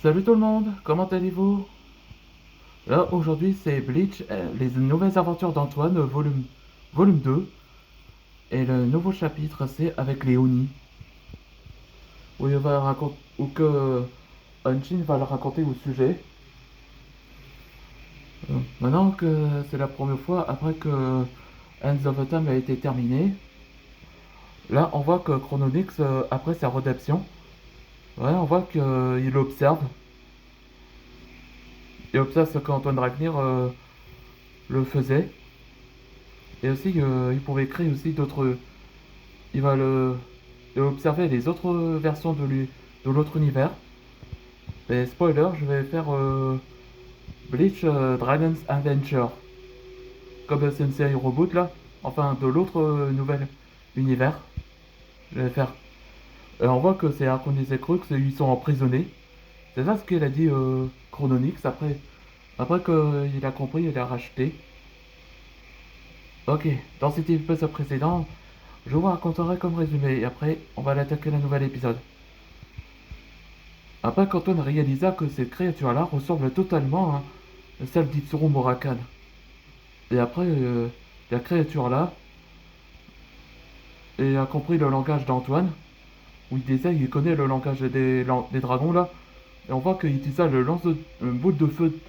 Salut tout le monde, comment allez-vous? Là, aujourd'hui, c'est Bleach, les nouvelles aventures d'Antoine, volume 2. Et le nouveau chapitre, c'est avec les Oni. Où il va raconter, où que Hanshin va le raconter au sujet. Maintenant que c'est la première fois, après que Hands of the Time a été terminé, là, on voit que Chrononyx, après sa rédemption, ouais, on voit qu'il observe. Il observe ce qu'Antoine Dragnir le faisait. Et aussi, il pouvait créer aussi d'autres. Il va observer les autres versions de l'autre univers. Et spoiler, je vais faire Bleach Dragon's Adventure. Comme c'est une série reboot là, enfin de l'autre nouvel univers. Je vais faire. On voit que c'est Harkonnen et Crux, ils sont emprisonnés. C'est ça ce qu'il a dit Chrononyx après qu'il a compris, il a racheté. Ok, dans cet épisode précédent, je vous raconterai comme résumé et après on va attaquer le nouvel épisode. Après, qu'Antoine réalisa que cette créature-là ressemble totalement à celle d'Itsuru Murakan. Et après, la créature-là a compris le langage d'Antoine, où il disait il connaît le langage des dragons là. Et on voit qu'il utilisa une boule de feu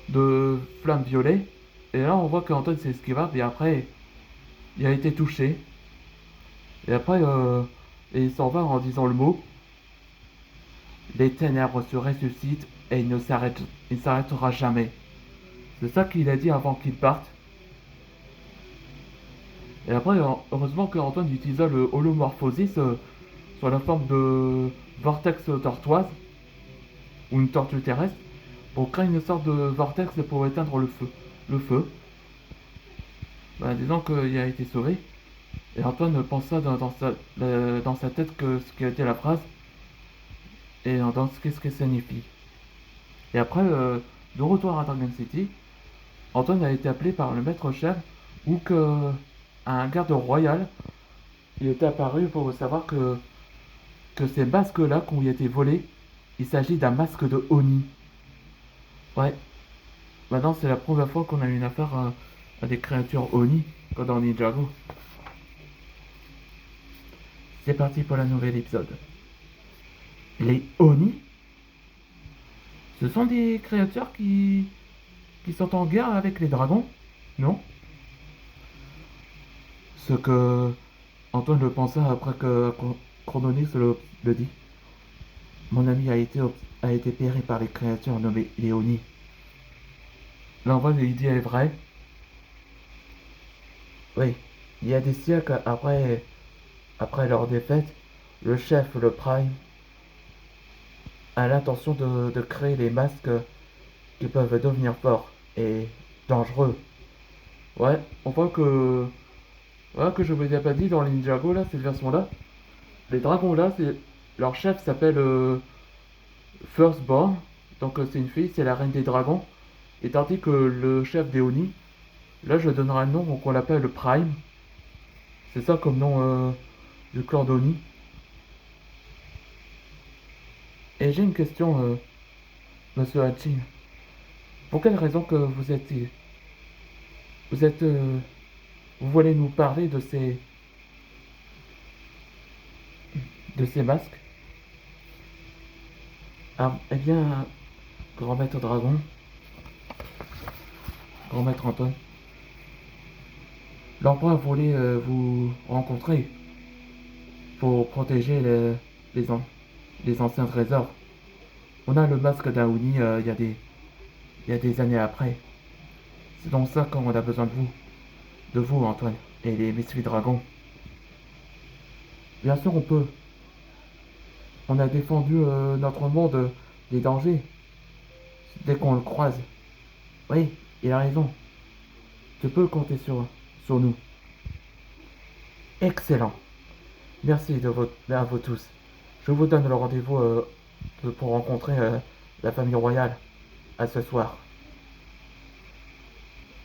de flamme violet. Et là, on voit qu'Antoine s'esquiva, et après, il a été touché. Et après, il s'en va en disant le mot. Les ténèbres se ressuscitent et il ne s'arrêtera jamais. C'est ça qu'il a dit avant qu'il parte. Et après, heureusement qu'Antoine utilisa le holomorphosis sur la forme de vortex tortoise, ou une tortue terrestre, pour créer une sorte de vortex pour éteindre le feu. Le feu. Ben, disons qu'il a été sauvé. Et Antoine pensa dans sa tête que ce qui a été la phrase, et dans ce qu'est-ce qu'elle signifie. Et après, de retour à Dragon City, Antoine a été appelé par le maître chef, ou que un garde royal, il était apparu pour savoir que ces masques-là qui ont été volés, il s'agit d'un masque de Oni. Ouais, maintenant c'est la première fois qu'on a eu une affaire à des créatures Oni, comme dans Ninjago. C'est parti pour la nouvelle épisode. Les Oni, ce sont des créatures qui sont en guerre avec les dragons, non? Ce que Antoine le pensa après que Chrononix le dit. Mon ami a été péri par les créatures nommées les Oni. L'envoi de l'idée est vrai. Oui, il y a des siècles après leur défaite, le chef, le Prime, a l'intention de créer les masques qui peuvent devenir forts et dangereux. Ouais, on voit que. Ouais, que je vous ai pas dit dans les Ninjago là, cette version-là. Les dragons là, leur chef s'appelle Firstborn. Donc c'est une fille, c'est la reine des dragons. Et tandis que le chef des Oni, là je donnerai un nom qu'on l'appelle le Prime. C'est ça comme nom du clan d'Oni. Et j'ai une question, monsieur Hachin. Pour quelle raison que vous êtes, vous voulez nous parler de ces masques? Ah, eh bien, grand maître dragon, grand maître Antoine, l'empereur voulait vous rencontrer pour protéger les, an- les anciens trésors. On a le masque d'Aouni il y a des années après. C'est donc ça qu'on a besoin de vous Antoine, et les Misfits Dragons. Bien sûr on peut. On a défendu notre monde des dangers dès qu'on le croise. Oui, il a raison. Tu peux compter sur nous. Excellent. Merci à vous tous. Je vous donne le rendez-vous pour rencontrer la famille royale à ce soir.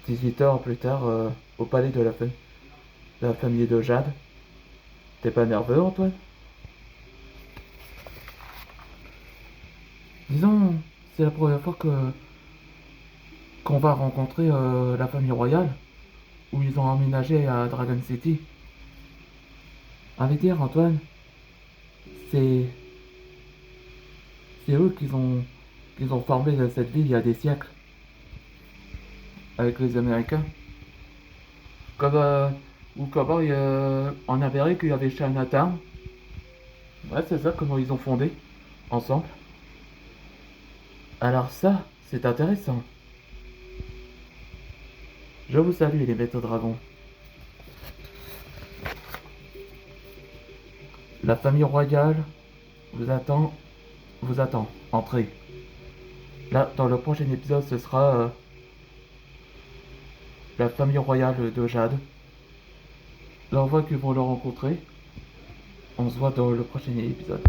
18 heures plus tard, au palais de la famille de Jade. T'es pas nerveux, Antoine? Disons, c'est la première fois que qu'on va rencontrer la famille royale, où ils ont emménagé à Dragon City. À vrai dire, Antoine, c'est c'est eux qui ont formé cette ville il y a des siècles, avec les Américains. Comme, ou comment en Amérique, il y avait Chinatown. Ouais, c'est ça, comment ils ont fondé, ensemble. Alors ça, c'est intéressant. Je vous salue les maîtres dragons. La famille royale vous attend, vous attend. Entrez. Là, dans le prochain épisode, ce sera la famille royale de Jade. Là, on voit qu'ils vont le rencontrer. On se voit dans le prochain épisode.